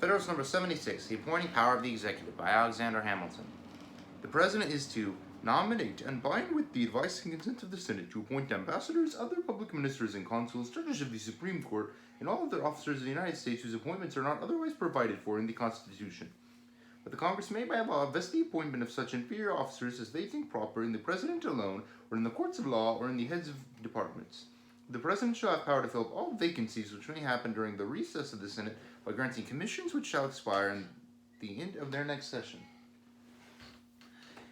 Federalist number 76, The Appointing Power of the Executive by Alexander Hamilton. The President is to nominate and bind with the advice and consent of the Senate to appoint ambassadors, other public ministers and consuls, judges of the Supreme Court, and all other officers of the United States whose appointments are not otherwise provided for in the Constitution. But the Congress may by law vest the appointment of such inferior officers as they think proper in the President alone, or in the courts of law, or in the heads of departments. The President shall have power to fill all vacancies which may happen during the recess of the Senate by granting commissions which shall expire at the end of their next session.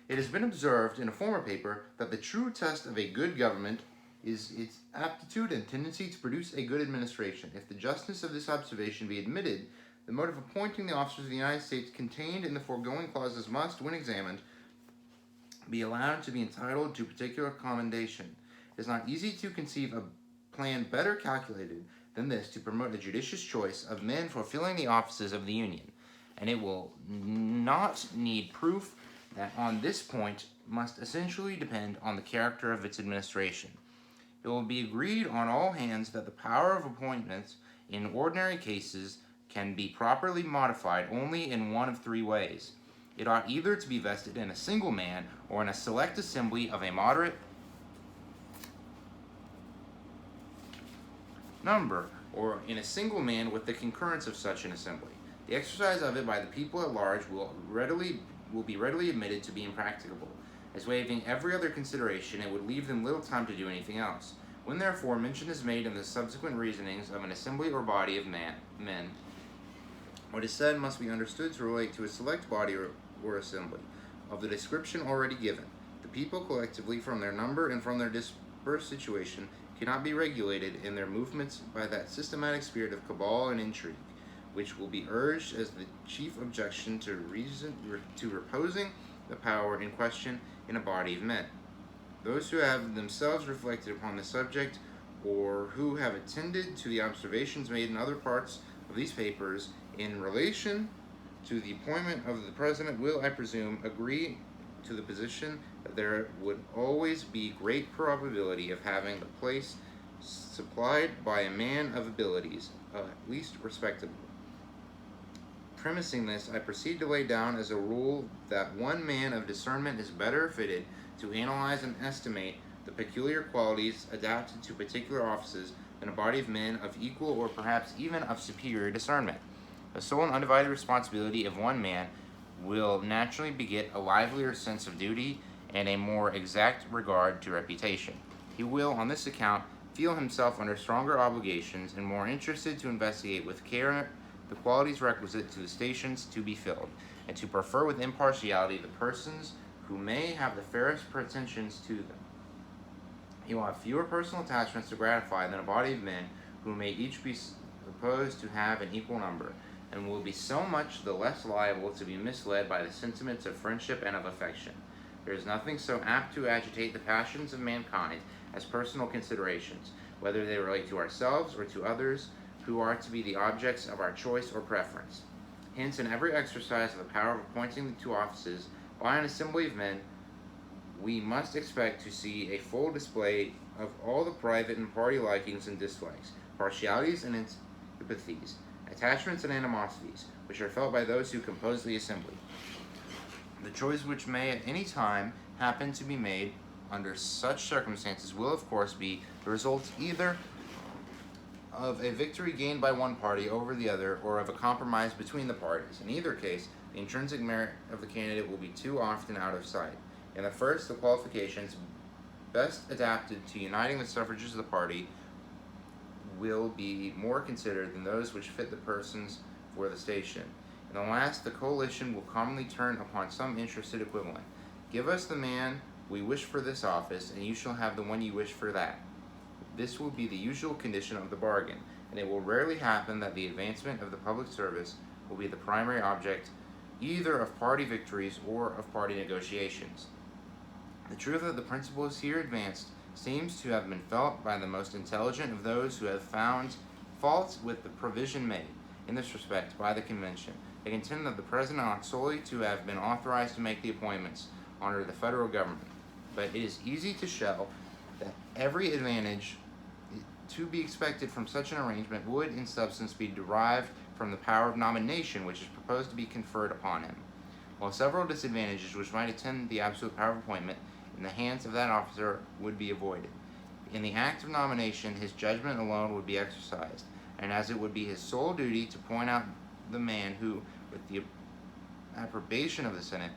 It has been observed in a former paper that the true test of a good government is its aptitude and tendency to produce a good administration. If the justness of this observation be admitted, the mode of appointing the officers of the United States contained in the foregoing clauses must, when examined, be allowed to be entitled to particular commendation. It is not easy to conceive a plan better calculated than this to promote a judicious choice of men for filling the offices of the Union, and it will not need proof that on this point must essentially depend on the character of its administration. It will be agreed on all hands that the power of appointments in ordinary cases can be properly modified only in one of three ways. It ought either to be vested in a single man or in a select assembly of a moderate number, or in a single man with the concurrence of such an assembly. The exercise of it by the people at large will be readily admitted to be impracticable. As waiving every other consideration, it would leave them little time to do anything else. When therefore mention is made in the subsequent reasonings of an assembly or body of men, what is said must be understood to relate to a select body or assembly of the description already given. The people collectively, from their number and from their dispersed situation, cannot be regulated in their movements by that systematic spirit of cabal and intrigue, which will be urged as the chief objection to reposing the power in question in a body of men. Those who have themselves reflected upon the subject, or who have attended to the observations made in other parts of these papers in relation to the appointment of the President, will, I presume, agree to the position that there would always be great probability of having the place supplied by a man of abilities, at least respectable. Premising this, I proceed to lay down as a rule that one man of discernment is better fitted to analyze and estimate the peculiar qualities adapted to particular offices than a body of men of equal or perhaps even of superior discernment. The sole and undivided responsibility of one man will naturally beget a livelier sense of duty and a more exact regard to reputation. He will, on this account, feel himself under stronger obligations and more interested to investigate with care the qualities requisite to the stations to be filled, and to prefer with impartiality the persons who may have the fairest pretensions to them. He will have fewer personal attachments to gratify than a body of men who may each be supposed to have an equal number, and will be so much the less liable to be misled by the sentiments of friendship and of affection. There is nothing so apt to agitate the passions of mankind as personal considerations, whether they relate to ourselves or to others who are to be the objects of our choice or preference. Hence, in every exercise of the power of appointing to offices by an assembly of men, we must expect to see a full display of all the private and party likings and dislikes, partialities and antipathies, attachments and animosities, which are felt by those who compose the assembly. The choice which may at any time happen to be made under such circumstances will, of course, be the result either of a victory gained by one party over the other, or of a compromise between the parties. In either case, the intrinsic merit of the candidate will be too often out of sight. In the first, the qualifications best adapted to uniting the suffrages of the party will be more considered than those which fit the persons for the station. In the last, the coalition will commonly turn upon some interested equivalent. Give us the man we wish for this office, and you shall have the one you wish for that. This will be the usual condition of the bargain, and it will rarely happen that the advancement of the public service will be the primary object either of party victories or of party negotiations. The truth of the principles here advanced seems to have been felt by the most intelligent of those who have found fault with the provision made, in this respect, by the convention. They contend that the President ought solely to have been authorized to make the appointments under the federal government, but it is easy to show that every advantage to be expected from such an arrangement would, in substance, be derived from the power of nomination which is proposed to be conferred upon him, while several disadvantages which might attend the absolute power of appointment in the hands of that officer would be avoided. In the act of nomination, his judgment alone would be exercised, and as it would be his sole duty to point out the man who, with the approbation of the Senate,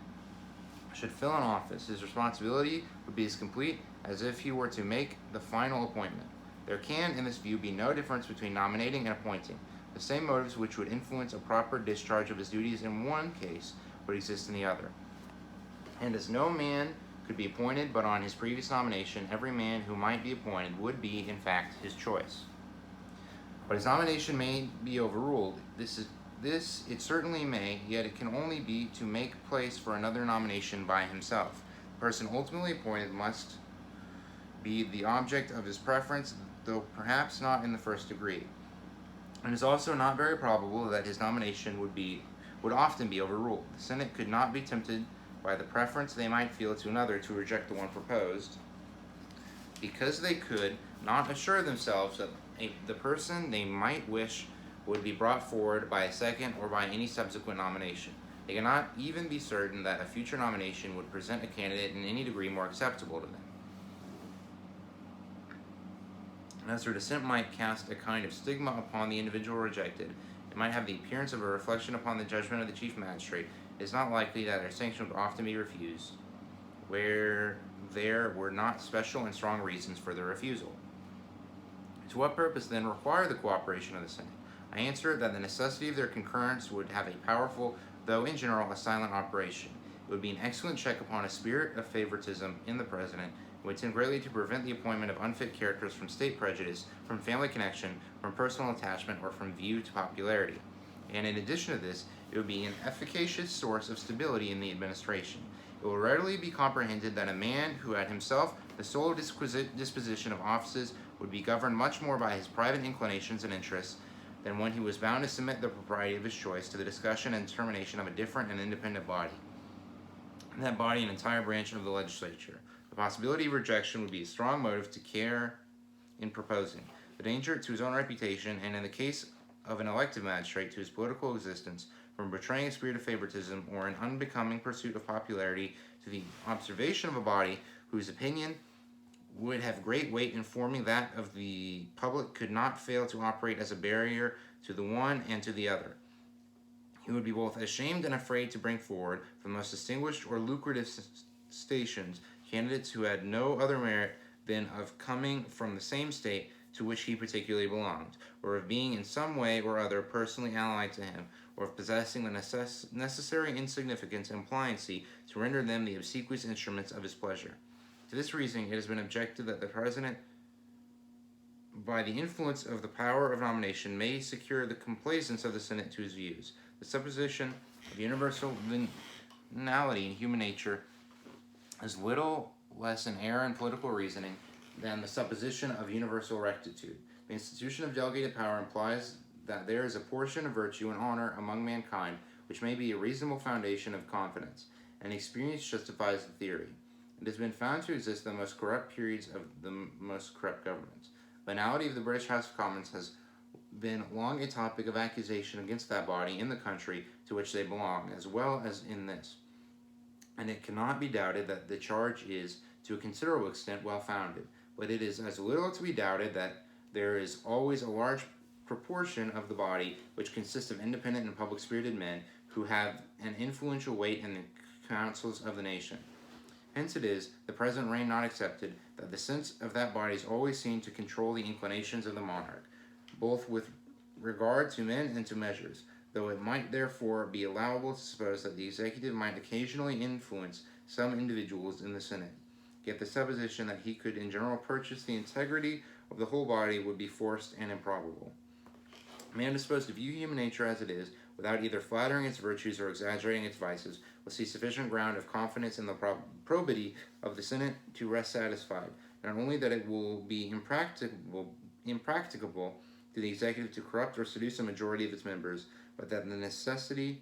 should fill an office, his responsibility would be as complete as if he were to make the final appointment. There can, in this view, be no difference between nominating and appointing. The same motives which would influence a proper discharge of his duties in one case would exist in the other. And as no man could be appointed but on his previous nomination, every man who might be appointed would be, in fact, his choice. But his nomination may be overruled. This it certainly may, yet it can only be to make place for another nomination by himself. The person ultimately appointed must be the object of his preference, though perhaps not in the first degree. It is also not very probable that his nomination would often be overruled. The Senate could not be tempted by the preference they might feel to another to reject the one proposed, because they could not assure themselves that the person they might wish would be brought forward by a second or by any subsequent nomination. They cannot even be certain that a future nomination would present a candidate in any degree more acceptable to them. And as their dissent might cast a kind of stigma upon the individual rejected, it might have the appearance of a reflection upon the judgment of the chief magistrate. It is not likely that their sanction would often be refused, where there were not special and strong reasons for their refusal. To what purpose then require the cooperation of the Senate? I answer that the necessity of their concurrence would have a powerful, though in general a silent operation. It would be an excellent check upon a spirit of favoritism in the President, and would tend greatly to prevent the appointment of unfit characters from state prejudice, from family connection, from personal attachment, or from view to popularity. And in addition to this, it would be an efficacious source of stability in the administration. It will readily be comprehended that a man who had himself the sole disposition of offices would be governed much more by his private inclinations and interests than when he was bound to submit the propriety of his choice to the discussion and determination of a different and independent body, and that body an entire branch of the legislature. The possibility of rejection would be a strong motive to care in proposing. The danger to his own reputation, and in the case of an elective magistrate, to his political existence, from betraying a spirit of favoritism or an unbecoming pursuit of popularity to the observation of a body whose opinion would have great weight in forming that of the public, could not fail to operate as a barrier to the one and to the other. He would be both ashamed and afraid to bring forward for the most distinguished or lucrative stations candidates who had no other merit than of coming from the same state to which he particularly belonged, or of being in some way or other personally allied to him, or of possessing the necessary insignificance and pliancy to render them the obsequious instruments of his pleasure. To this reasoning, it has been objected that the President, by the influence of the power of nomination, may secure the complaisance of the Senate to his views. The supposition of universal venality in human nature is little less an error in political reasoning than the supposition of universal rectitude. The institution of delegated power implies that there is a portion of virtue and honor among mankind which may be a reasonable foundation of confidence, and experience justifies the theory. It has been found to exist in the most corrupt periods of the most corrupt governments. The venality of the British House of Commons has been long a topic of accusation against that body in the country to which they belong, as well as in this. And it cannot be doubted that the charge is, to a considerable extent, well-founded. But it is as little to be doubted that there is always a large proportion of the body which consists of independent and public-spirited men who have an influential weight in the councils of the nation. Hence it is, the present reign not excepted, that the sense of that body is always seen to control the inclinations of the monarch, both with regard to men and to measures, though it might therefore be allowable to suppose that the executive might occasionally influence some individuals in the Senate. Yet the supposition that he could in general purchase the integrity of the whole body would be forced and improbable. A man disposed to view human nature as it is, without either flattering its virtues or exaggerating its vices, will see sufficient ground of confidence in the probity of the Senate to rest satisfied, not only that it will be impracticable to the executive to corrupt or seduce a majority of its members, but that the necessity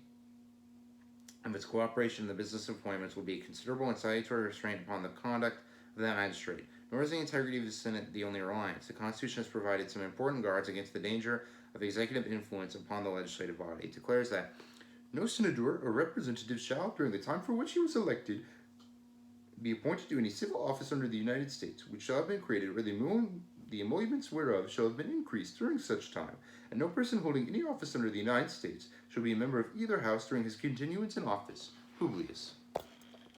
of its cooperation in the business of appointments will be a considerable and salutary restraint upon the conduct of that magistrate. Nor is the integrity of the Senate the only reliance. The Constitution has provided some important guards against the danger of executive influence upon the legislative body. It declares that no senator or representative shall, during the time for which he was elected, be appointed to any civil office under the United States, which shall have been created, or the emoluments whereof shall have been increased during such time, and no person holding any office under the United States shall be a member of either house during his continuance in office. Publius.